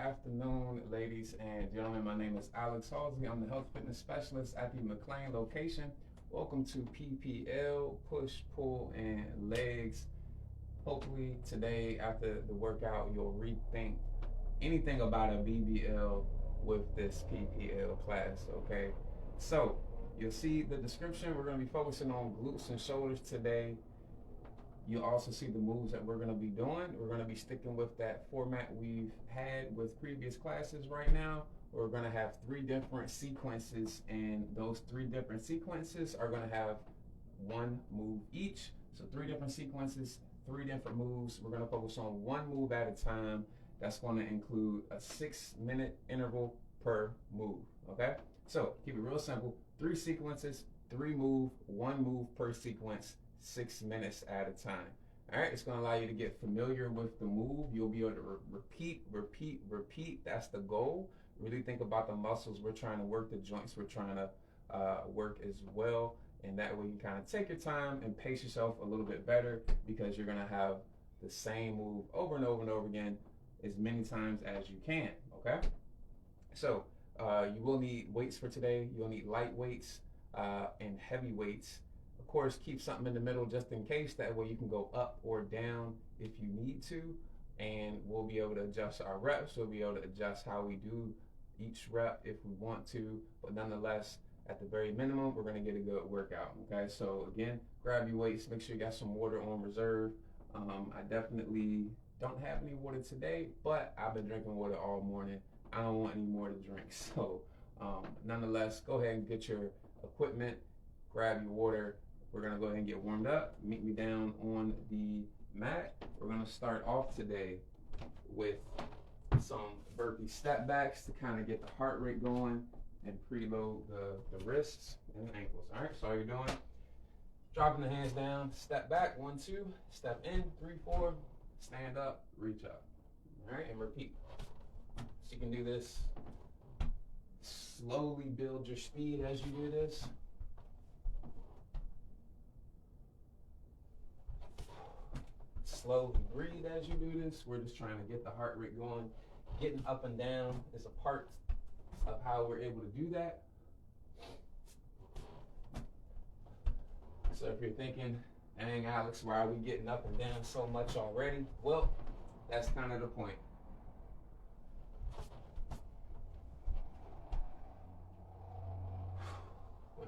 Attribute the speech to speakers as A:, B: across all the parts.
A: afternoon, ladies and gentlemen. My name is Alex Halsey. I'm the health fitness specialist at the McLean location. Welcome to P.P.L, push, pull, and legs. Hopefully today after the workout, you'll rethink anything about a BBL with this P.P.L class, okay? So you'll see the description. We're gonna be focusing on glutes and shoulders today. You'll also see the moves that we're going to be doing. We're going to be sticking with that format we've had with previous classes right now. We're going to have 3 different sequences, and those 3 different sequences are going to have 1 move each. So 3 different sequences, 3 different moves. We're going to focus on 1 move at a time. That's going to include a 6-minute interval per move, okay? So keep it real simple. 3 sequences, 3 move, 1 move per sequence. 6 minutes at a time. All right, it's going to allow you to get familiar with the move. You'll be able to repeat. That's the goal. Really think about the muscles we're trying to work, the joints we're trying to work as well. And that way you kind of take your time and pace yourself a little bit better, because you're going to have the same move over and over and over again as many times as you can, okay? So you will need weights for today. You'll need light weights and heavy weights. Of course, keep something in the middle just in case. That way you can go up or down if you need to, and we'll be able to adjust our reps. We'll be able to adjust how we do each rep if we want to, but nonetheless, at the very minimum, we're going to get a good workout, okay? So again, grab your weights, make sure you got some water on reserve. I definitely don't have any water today, but I've been drinking water all morning. I don't want any more to drink. So nonetheless, go ahead and get your equipment, grab your water. We're going to go ahead and get warmed up. Meet me down on the mat. We're going to start off today with some burpee step backs to kind of get the heart rate going and preload the wrists and the ankles. All right, so all you're doing, dropping the hands down, step back, 1, 2, step in, 3, 4, stand up, reach up. All right, and repeat. So you can do this. Slowly build your speed as you do this. Slowly breathe as you do this. We're just trying to get the heart rate going. Getting up and down is a part of how we're able to do that. So if you're thinking, dang, Alex, why are we getting up and down so much already? Well, that's kind of the point.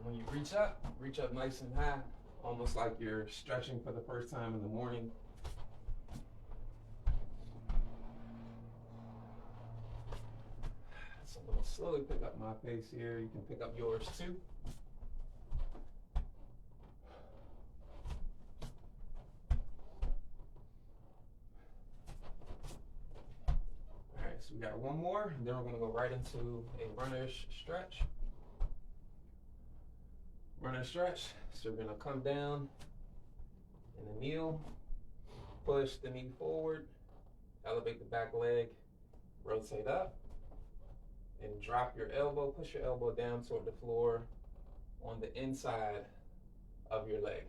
A: When you reach up nice and high, almost like you're stretching for the first time in the morning. So I'm going to slowly pick up my pace here. You can pick up yours too. All right, so we got 1 more, and then we're going to go right into a runner's stretch. Runner stretch. So we're going to come down in a kneel, push the knee forward, elevate the back leg, rotate up, and drop your elbow. Push your elbow down toward the floor on the inside of your leg.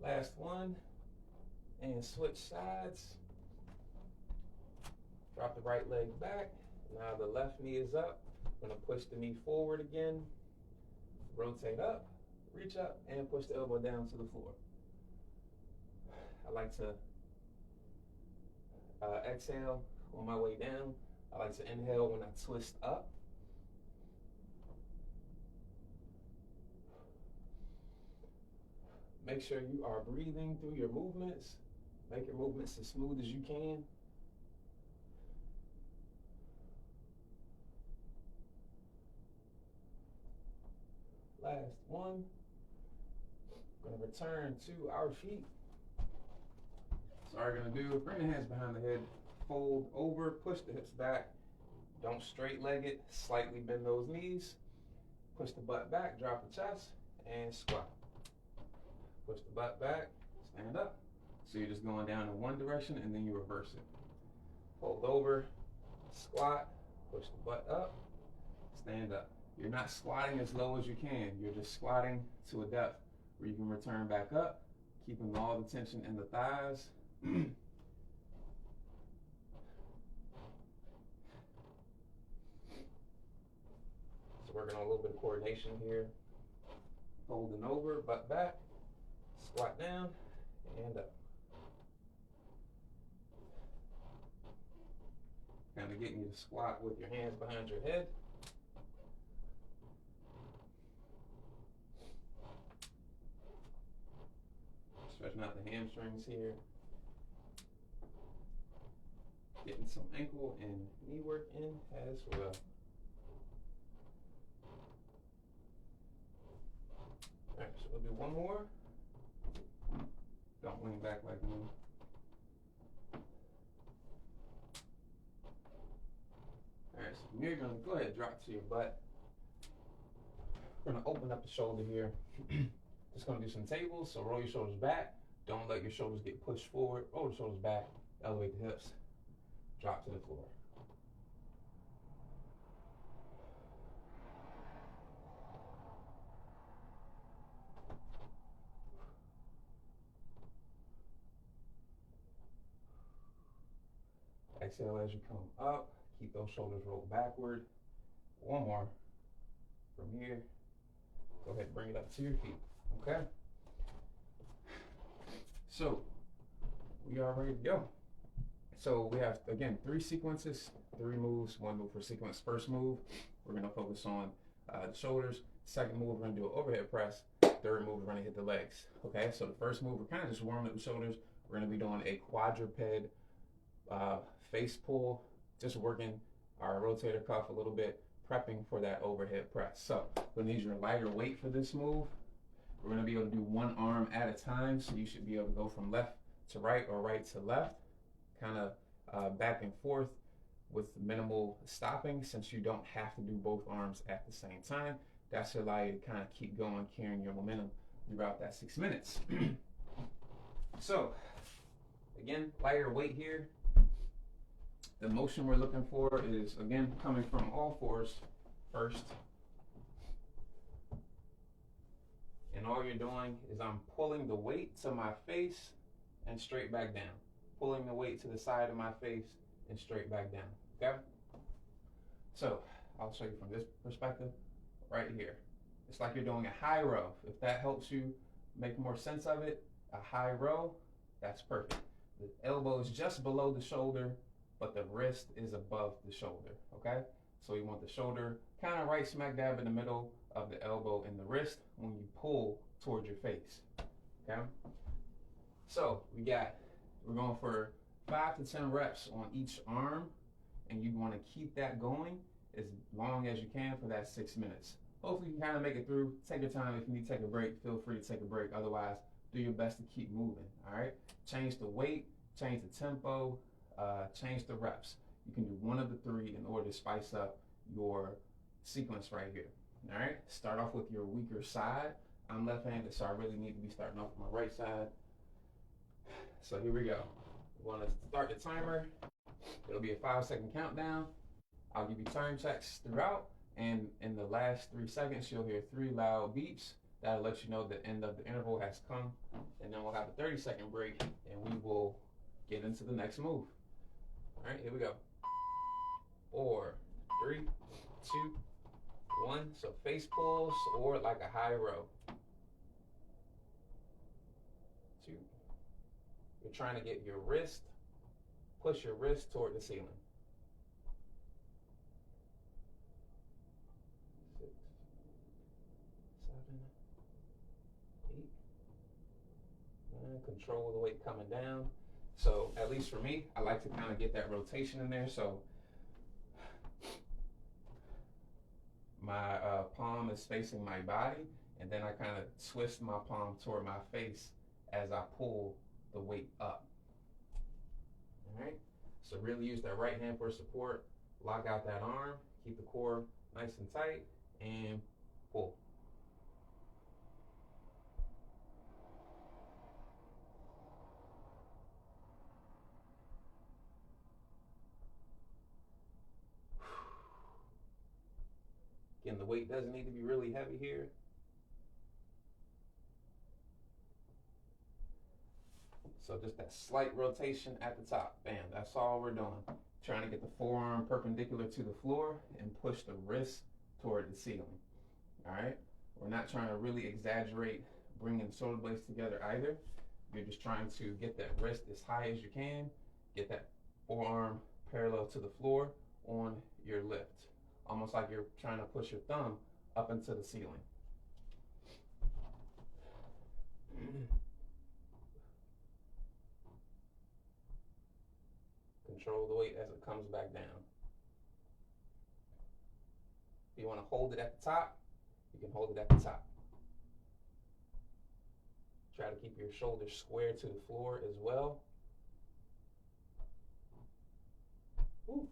A: Last one, and switch sides. Drop the right leg back. Now the left knee is up. I'm gonna push the knee forward again, rotate up, reach up, and push the elbow down to the floor. I like to exhale on my way down. I like to inhale when I twist up. Make sure you are breathing through your movements. Make your movements as smooth as you can. Last one. We're going to return to our feet. So what we're going to do, bring the hands behind the head, fold over, push the hips back. Don't straight leg it, slightly bend those knees. Push the butt back, drop the chest, and squat. Push the butt back, stand up. So you're just going down in one direction and then you reverse it. Fold over, squat, push the butt up, stand up. You're not squatting as low as you can. You're just squatting to a depth where you can return back up, keeping all the tension in the thighs. So working on a little bit of coordination here. Folding over, butt back, squat down, and up. Kind of getting you to squat with your hands behind your head. Stretching out the hamstrings here. Getting some ankle and knee work in as well. Alright, so we'll do one more. Don't lean back like me. Alright, so from here you're going to go ahead and drop to your butt. We're going to open up the shoulder here. Just going to do some tables, so roll your shoulders back. Don't let your shoulders get pushed forward. Roll the shoulders back, elevate the hips, drop to the floor. Exhale as you come up. Keep those shoulders rolled backward. One more. From here, go ahead and bring it up to your feet. Okay? So, we are ready to go. So we have, again, 3 sequences, 3 moves, 1 move per sequence. First move, we're going to focus on the shoulders. Second move, we're going to do an overhead press. Third move, we're going to hit the legs. Okay, so the first move, we're kind of just warming up the shoulders. We're going to be doing a quadruped face pull, just working our rotator cuff a little bit, prepping for that overhead press. So we're going to need your lighter weight for this move. We're going to be able to do one arm at a time, so you should be able to go from left to right or right to left, kind of back and forth with minimal stopping, since you don't have to do both arms at the same time. That should allow you to kind of keep going, carrying your momentum throughout that 6 minutes. So again, lighter weight here. The motion we're looking for is, again, coming from all fours first. And all you're doing is I'm pulling the weight to my face and straight back down. Pulling the weight to the side of my face and straight back down, okay? So I'll show you from this perspective right here. It's like you're doing a high row. If that helps you make more sense of it, a high row, that's perfect. The elbow is just below the shoulder, but the wrist is above the shoulder, okay? So you want the shoulder kind of right smack dab in the middle of the elbow and the wrist when you pull towards your face, okay? So we're going for 5 to 10 reps on each arm, and you want to keep that going as long as you can for that 6 minutes. Hopefully you can kind of make it through. Take your time. If you need to take a break, feel free to take a break. Otherwise, do your best to keep moving, all right? Change the weight, change the tempo, change the reps. You can do one of the 3 in order to spice up your sequence right here. All right, start off with your weaker side. I'm left-handed, so I really need to be starting off with my right side. So here we go. We want to start the timer. It'll be a 5-second countdown. I'll give you time checks throughout, and in the last 3 seconds, you'll hear 3 loud beeps. That'll let you know the end of the interval has come, and then we'll have a 30-second break, and we will get into the next move. All right, here we go. 4, 3, 2, 1. So face pulls or like a high row. 2. You're trying to get your wrist, push your wrist toward the ceiling. 6, 7, 8, 9. Control the weight coming down. So at least for me, I like to kind of get that rotation in there. So my palm is facing my body, and then I kind of twist my palm toward my face as I pull the weight up. All right, so really use that right hand for support. Lock out that arm, keep the core nice and tight, and pull. the weight doesn't need to be really heavy here. So just that slight rotation at the top. Bam, that's all we're doing. Trying to get the forearm perpendicular to the floor and push the wrist toward the ceiling. All right? We're not trying to really exaggerate bringing the shoulder blades together either. You're just trying to get that wrist as high as you can, get that forearm parallel to the floor on your lift. Almost like you're trying to push your thumb up into the ceiling. Control the weight as it comes back down. If you want to hold it at the top, you can hold it at the top. Try to keep your shoulders square to the floor as well. Ooh.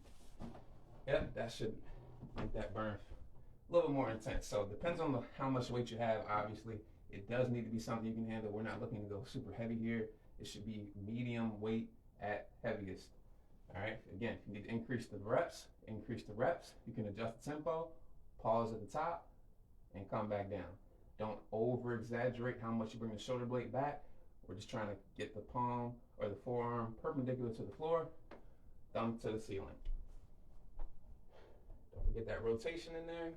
A: Yep, that should make that burn a little bit more intense. So it depends on how much weight you have, obviously. It does need to be something you can handle. We're not looking to go super heavy here. It should be medium weight at heaviest. All right, again, if you need to increase the reps, increase the reps. You can adjust the tempo, pause at the top, and come back down. Don't over exaggerate how much you bring the shoulder blade back. We're just trying to get the palm or the forearm perpendicular to the floor, thumb to the ceiling. Don't forget that rotation in there.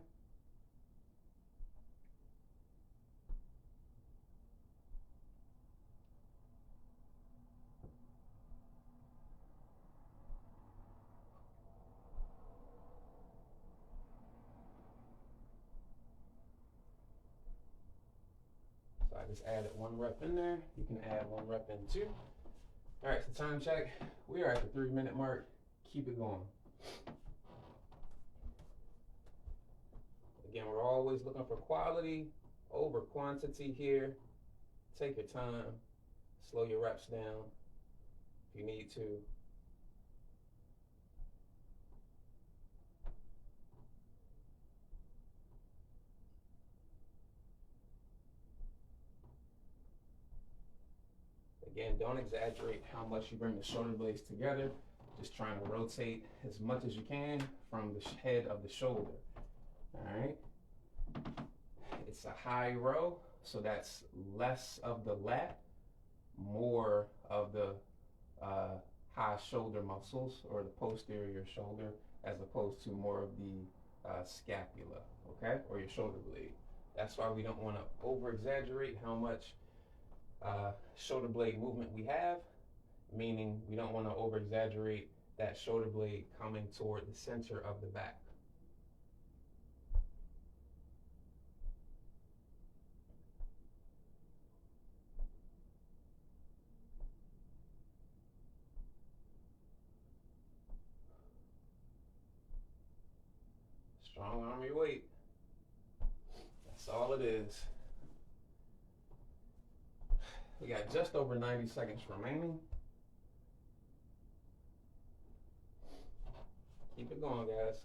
A: So I just added 1 rep in there. You can add 1 rep in too. All right, so time check. We are at the 3-minute mark. Keep it going. Again, we're always looking for quality over quantity here. Take your time. Slow your reps down if you need to. Again, don't exaggerate how much you bring the shoulder blades together. Just trying to rotate as much as you can from the head of the shoulder. All right. It's a high row, so that's less of the lat, more of the high shoulder muscles or the posterior shoulder, as opposed to more of the scapula, okay, or your shoulder blade. That's why we don't want to over exaggerate how much shoulder blade movement we have, meaning we don't want to over exaggerate that shoulder blade coming toward the center of the back. Strong arm your weight. That's all it is. We got just over 90 seconds remaining. Keep it going, guys.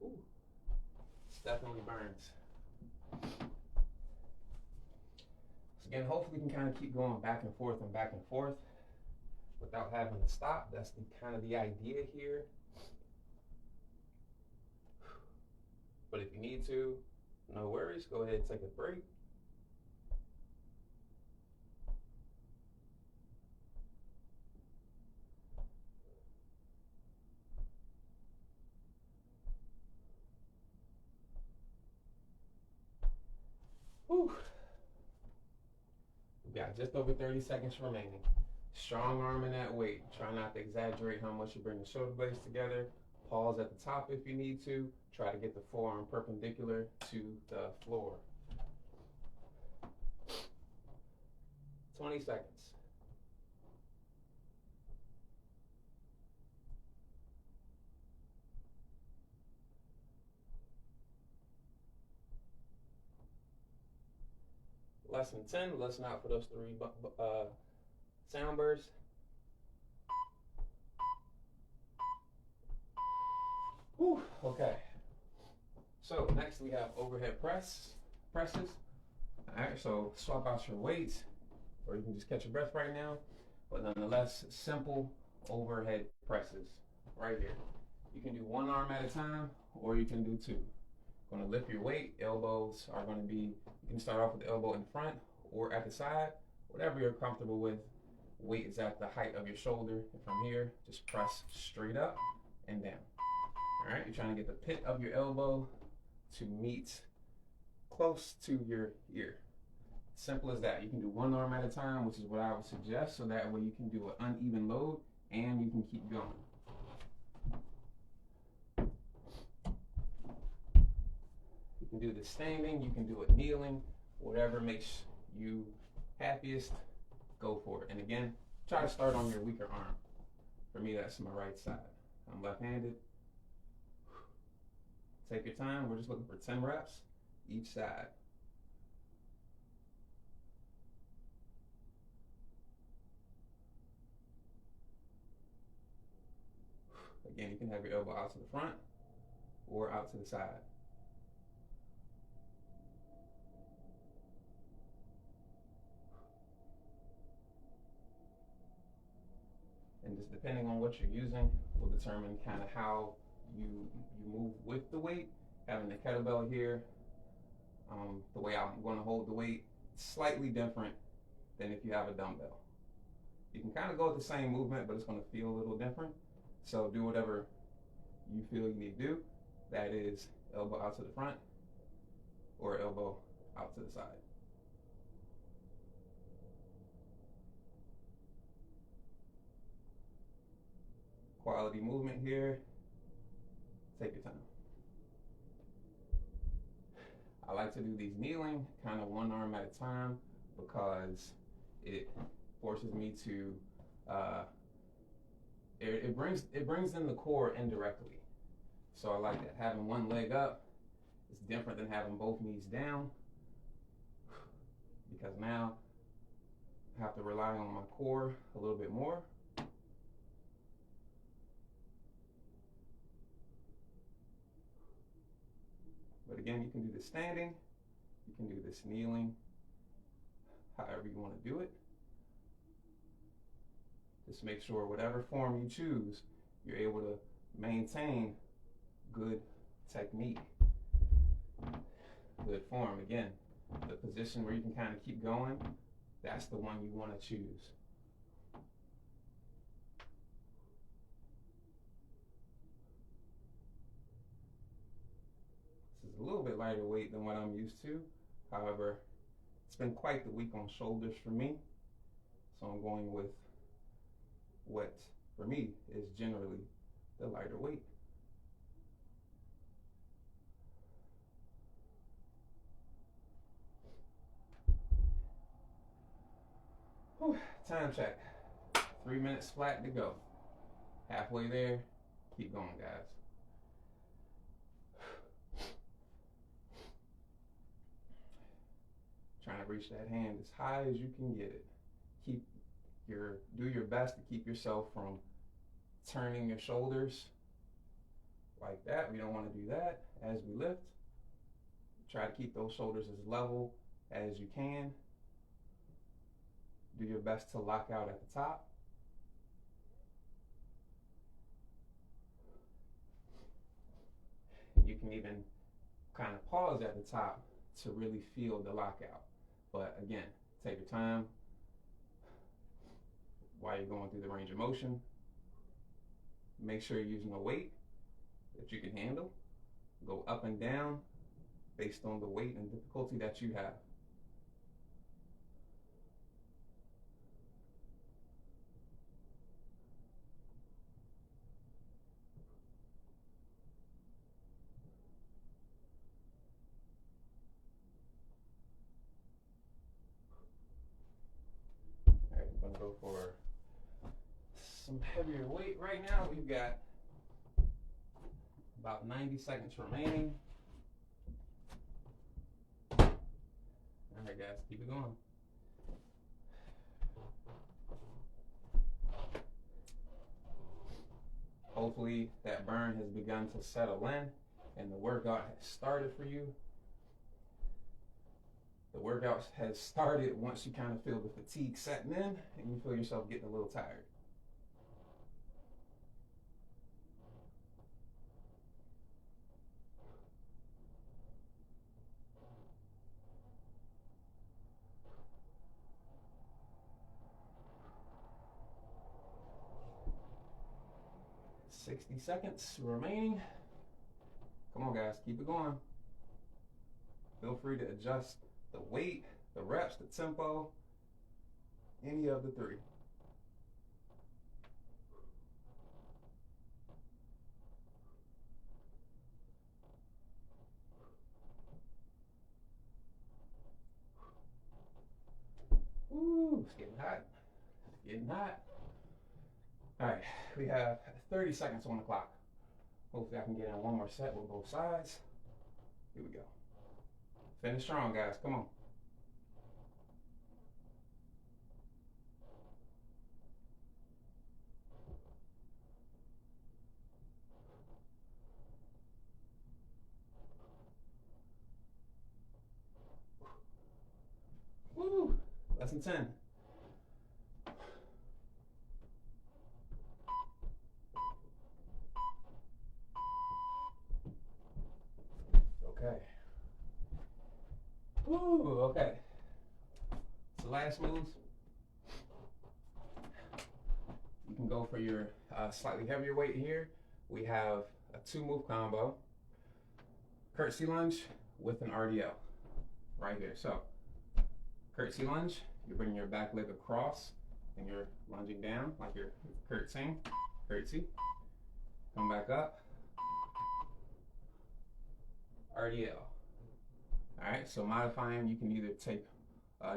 A: Ooh. Definitely burns. So again, hopefully we can kind of keep going back and forth without having to stop. That's kind of the idea here. But if you need to, no worries, go ahead and take a break. Whew. We got just over 30 seconds remaining. Strong arming that weight. Try not to exaggerate how much you bring the shoulder blades together. Pause at the top if you need to. Try to get the forearm perpendicular to the floor. 20 seconds. Less than 10. Listen out for those 3 sound bursts. Whew, okay. So next we have overhead presses. All right, so swap out your weights, or you can just catch your breath right now. But nonetheless, simple overhead presses right here. You can do one arm at a time, or you can do two. Going to lift your weight. Elbows are going to be, you can start off with the elbow in front or at the side, whatever you're comfortable with. Weight is at the height of your shoulder. And from here, just press straight up and down. All right, you're trying to get the pit of your elbow to meet close to your ear. Simple as that. You can do one arm at a time, which is what I would suggest, so that way you can do an uneven load and you can keep going. You can do this standing, you can do it kneeling, whatever makes you happiest, go for it. And again, try to start on your weaker arm. For me, that's my right side. I'm left-handed. Take your time. We're just looking for 10 reps each side. Again, you can have your elbow out to the front or out to the side. And just depending on what you're using will determine kind of how you move with the weight. Having the kettlebell here, the way I'm going to hold the weight, slightly different than if you have a dumbbell. You can kind of go with the same movement, but it's going to feel a little different. So do whatever you feel you need to do. That is elbow out to the front or elbow out to the side. Quality movement here. Take your time. I like to do these kneeling, kind of one arm at a time, because it forces me to, it brings in the core indirectly. So I like that. Having one leg up is different than having both knees down, because now I have to rely on my core a little bit more. But again, you can do this standing, you can do this kneeling, however you want to do it. Just make sure whatever form you choose, you're able to maintain good technique, good form. Again, the position where you can kind of keep going, that's the one you want to choose. This is a little bit lighter weight than what I'm used to. However, it's been quite the week on shoulders for me. So I'm going with what, for me, is generally the lighter weight. Whew, time check. 3 minutes flat to go. Halfway there, keep going, guys. Trying to reach that hand as high as you can get it. Do your best to keep yourself from turning your shoulders like that. We don't want to do that as we lift. Try to keep those shoulders as level as you can. Do your best to lock out at the top. You can even kind of pause at the top to really feel the lockout. But again, take your time while you're going through the range of motion. Make sure you're using a weight that you can handle. Go up and down based on the weight and difficulty that you have. All right, I'm gonna go for some heavier weight right now. We've got about 90 seconds remaining. All right, guys, keep it going. Hopefully that burn has begun to settle in and the workout has started for you. The workout has started once you kind of feel the fatigue setting in and you feel yourself getting a little tired. "60 seconds remaining. Come on, guys, keep it going. Feel free to adjust the weight, the reps, the tempo, any of the three. Ooh, it's getting hot. It's getting hot. All right, we have 30 seconds on the clock. Hopefully I can get in one more set with both sides. Here we go. Finish strong, guys. Come on. Woo! Less than 10. Okay. Woo, okay. So last moves. You can go for your slightly heavier weight here. We have a 2-move combo. Curtsey lunge with an RDL right here. So curtsey lunge, you're bringing your back leg across and you're lunging down like you're curtsying. Curtsey. Come back up. RDL. Alright, so modifying, you can either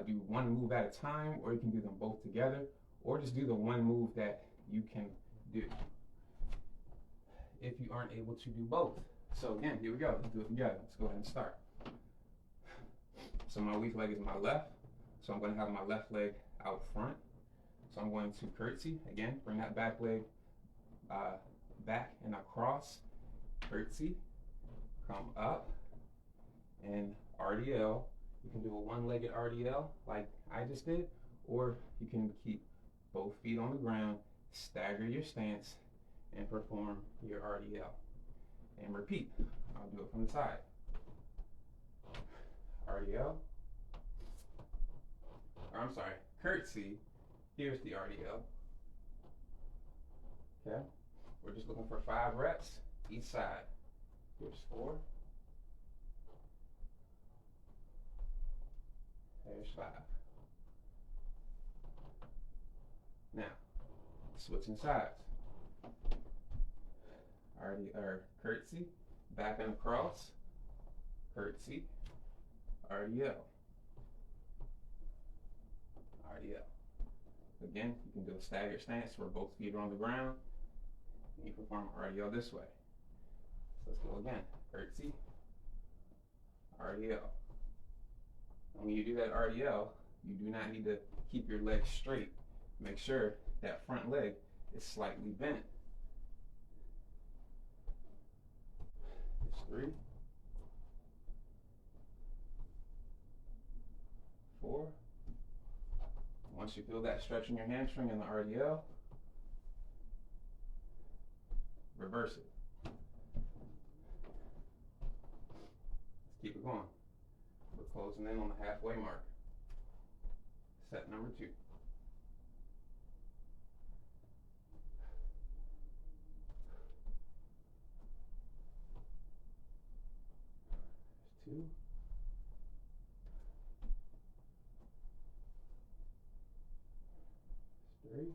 A: do one move at a time, or you can do them both together, or just do the one move that you can do if you aren't able to do both. So again, here we go. Let's do it together. Let's go ahead and start. So my weak leg is my left. So I'm going to have my left leg out front. So I'm going to curtsey. Again, bring that back leg back and across. Curtsey. Come up. And RDL. You can do a one-legged RDL like I just did. Or you can keep both feet on the ground, stagger your stance, and perform your RDL. And repeat. I'll do it from the side. RDL. Or I'm sorry, curtsey. Here's the RDL. Okay. We're just looking for 5 reps each side. Here's 4. There's 5. Now, switching sides. Curtsey, back and across. Curtsey, RDL. RDL. Again, you can do a staggered stance where both feet are on the ground. And you perform RDL this way. So let's go again. Curtsey, RDL. And when you do that RDL, you do not need to keep your legs straight. Make sure that front leg is slightly bent. It's 3, 4. Once you feel that stretch in your hamstring in the RDL, reverse it. Let's keep it going. We're closing in on the halfway mark. Set number 2. 2. 3.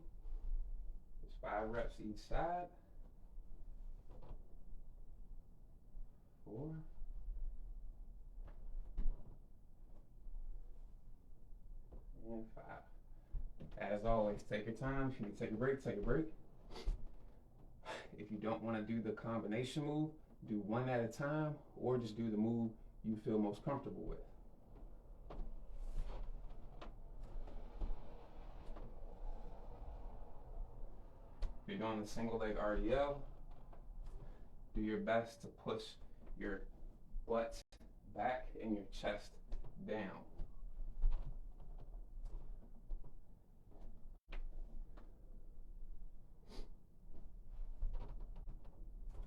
A: There's 5 reps each side. 4. And 5. As always, take your time. If you need to take a break, take a break. If you don't want to do the combination move, do one at a time, or just do the move you feel most comfortable with. If you're doing the single leg RDL, Do your best to push your butt back and your chest down.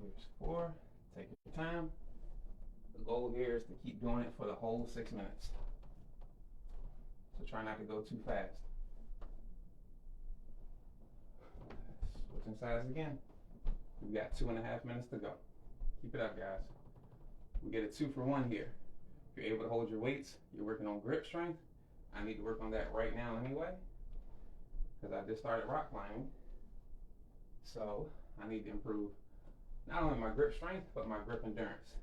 A: Here's 4. Take your time. The goal here is to keep doing it for the whole 6 minutes. So try not to go too fast. Switching sides again. We've got 2.5 minutes to go. Keep it up, guys. We get a 2 for 1 here. If you're able to hold your weights, you're working on grip strength. I need to work on that right now anyway, because I just started rock climbing. So I need to improve not only my grip strength, but my grip endurance.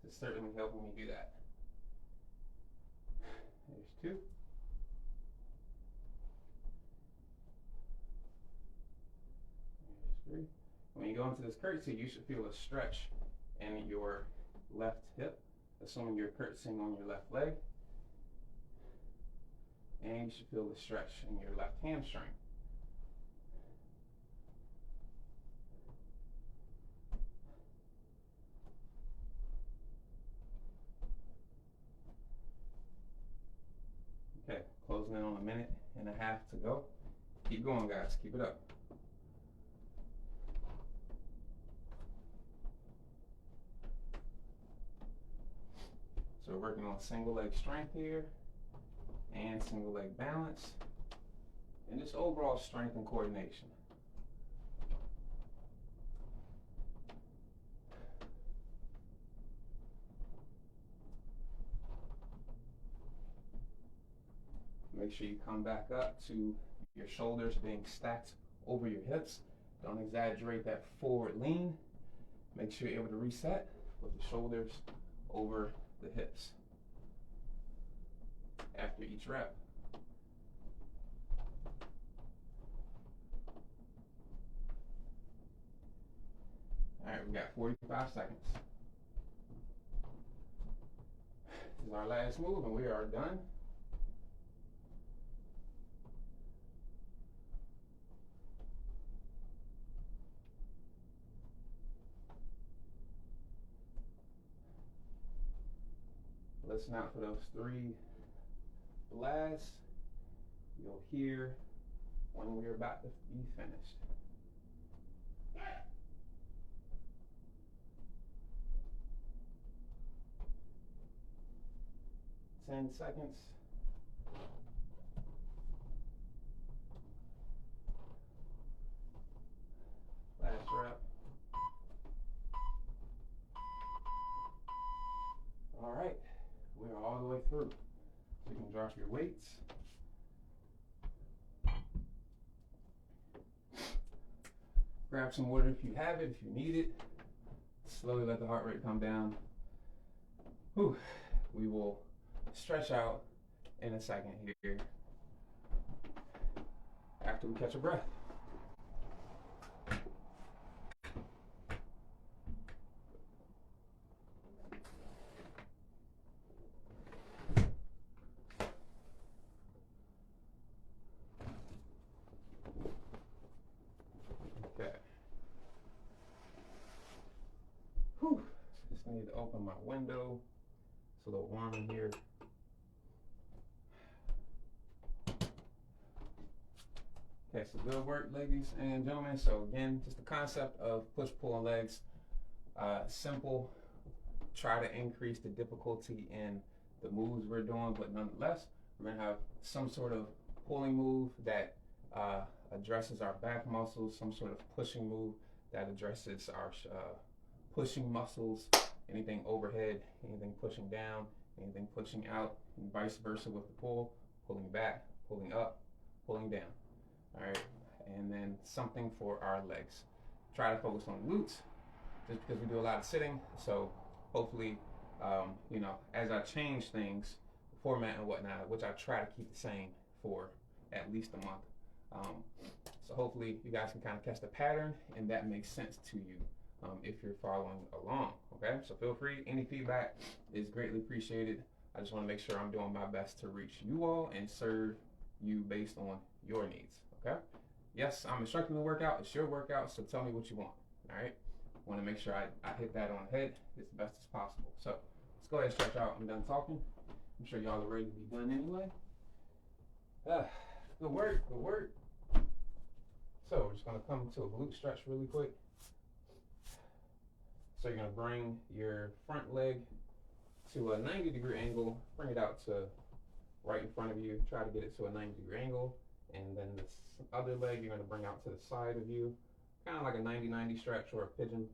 A: It's certainly helping me do that. There's 2. There's 3. When you go into this curtsey, you should feel a stretch in your left hip, assuming you're curtsying on your left leg. And you should feel the stretch in your left hamstring. Okay, closing in on 1.5 minutes to go. Keep going, guys. Keep it up. So we're working on single leg strength here and single leg balance and just overall strength and coordination. Make sure you come back up to your shoulders being stacked over your hips. Don't exaggerate that forward lean. Make sure you're able to reset with the shoulders over the hips after each rep. All right, we got 45 seconds. This is our last move and we are done. Listen out for those 3 blasts. You'll hear when we're about to be finished. 10 seconds. Last rep. All right. We are all the way through. So you can drop your weights. Grab some water if you have it, if you need it. Slowly let the heart rate come down. Whew. We will stretch out in a second here after we catch a breath. Just need to open my window. It's a little warm in here. Okay, so good work, ladies and gentlemen. So again, just the concept of push, pull, and legs. Simple. Try to increase the difficulty in the moves we're doing, but nonetheless, we're gonna have some sort of pulling move that addresses our back muscles, some sort of pushing move that addresses our pushing muscles, anything overhead, anything pushing down, anything pushing out, and vice versa with the pull, pulling back, pulling up, pulling down. All right, and then something for our legs. Try to focus on glutes, just because we do a lot of sitting. So hopefully, you know, as I change things, the format and whatnot, which I try to keep the same for at least a month. So hopefully you guys can kind of catch the pattern and that makes sense to you if you're following along, okay? So feel free, any feedback is greatly appreciated. I just want to make sure I'm doing my best to reach you all and serve you based on your needs, okay? Yes, I'm instructing the workout, it's your workout, so tell me what you want, all right? want to make sure I hit that on the head as best as possible. So let's go ahead and stretch out. I'm done talking. I'm sure y'all are ready to be done anyway. Good work, good work. So we're just gonna come to a glute stretch really quick. So you're gonna bring your front leg to a 90-degree angle, bring it out to right in front of you, try to get it to a 90-degree angle, and then this other leg you're gonna bring out to the side of you, kind of like a 90-90 stretch or a pigeon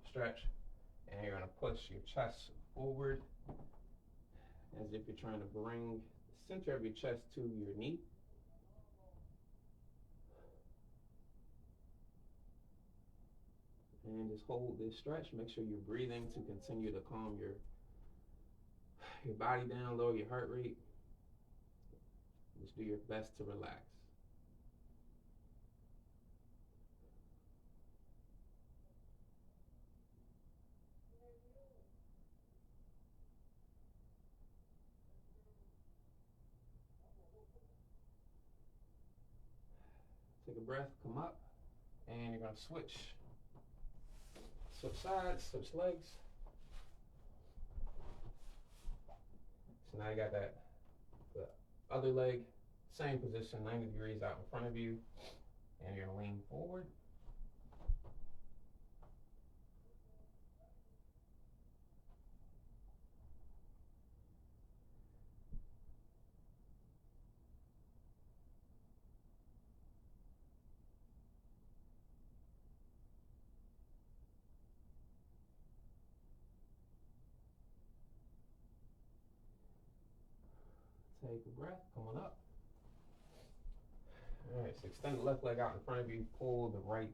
A: stretch, and you're gonna push your chest forward as if you're trying to bring the center of your chest to your knee. And just hold this stretch. Make sure you're breathing to continue to calm your body down, lower your heart rate. Just do your best to relax. Take a breath, come up, and you're gonna switch sides, switch legs. So now you got the other leg, same position, 90 degrees out in front of you, and you're gonna lean forward. Take a breath, come on up. All right, so extend the left leg out in front of you, pull the right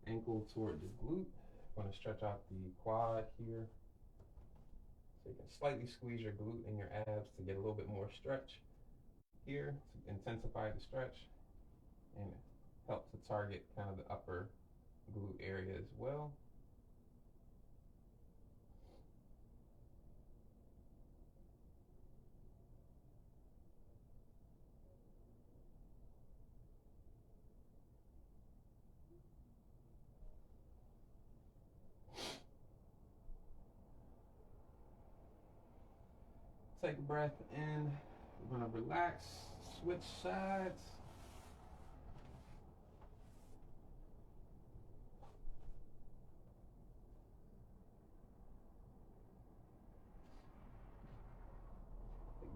A: ankle toward the glute. I'm gonna stretch out the quad here. So you can slightly squeeze your glute and your abs to get a little bit more stretch here, to intensify the stretch and help to target kind of the upper glute area as well. Take a breath in. We're gonna relax, switch sides.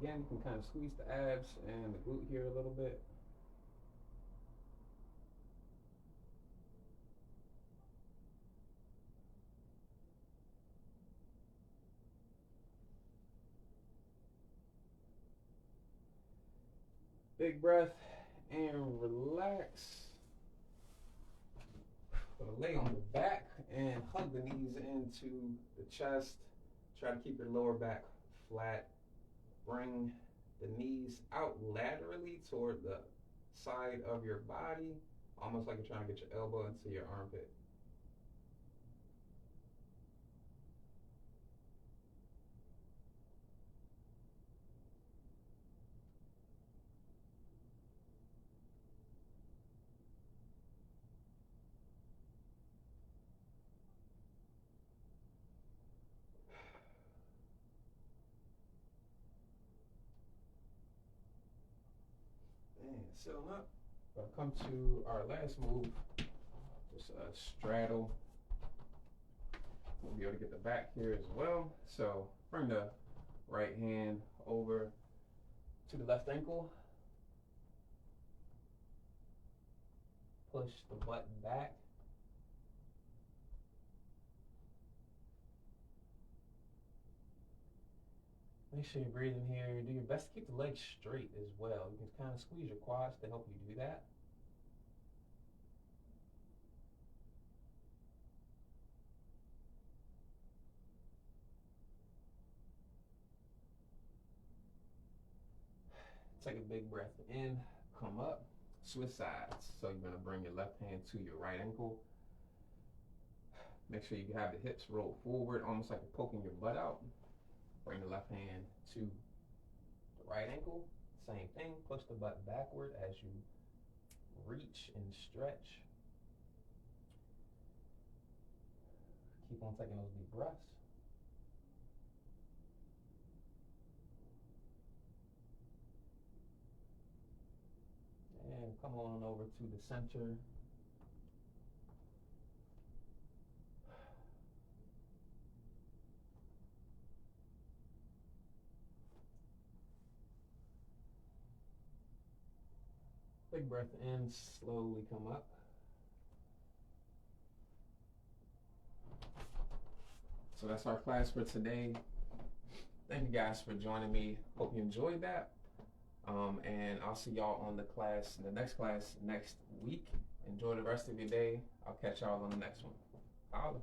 A: Again, you can kind of squeeze the abs and the glute here a little bit. Big breath and relax. Gonna lay on the back and hug the knees into the chest. Try to keep your lower back flat. Bring the knees out laterally toward the side of your body, almost like you're trying to get your elbow into your armpit. And sitting up. We'll come to our last move, just a straddle. We'll be able to get the back here as well. So bring the right hand over to the left ankle. Push the butt back. Make sure you're breathing here. Do your best to keep the legs straight as well. You can kind of squeeze your quads to help you do that. Take a big breath in, come up, switch sides. So you're gonna bring your left hand to your right ankle. Make sure you have the hips rolled forward, almost like you're poking your butt out. Bring the left hand to the right ankle. Same thing, push the butt backward as you reach and stretch. Keep on taking those deep breaths. And come on over to the center. Big breath in, slowly come up. So that's our class for today. Thank you guys for joining me. Hope you enjoyed that. And I'll see y'all on the next class next week. Enjoy the rest of your day. I'll catch y'all on the next one. Holla.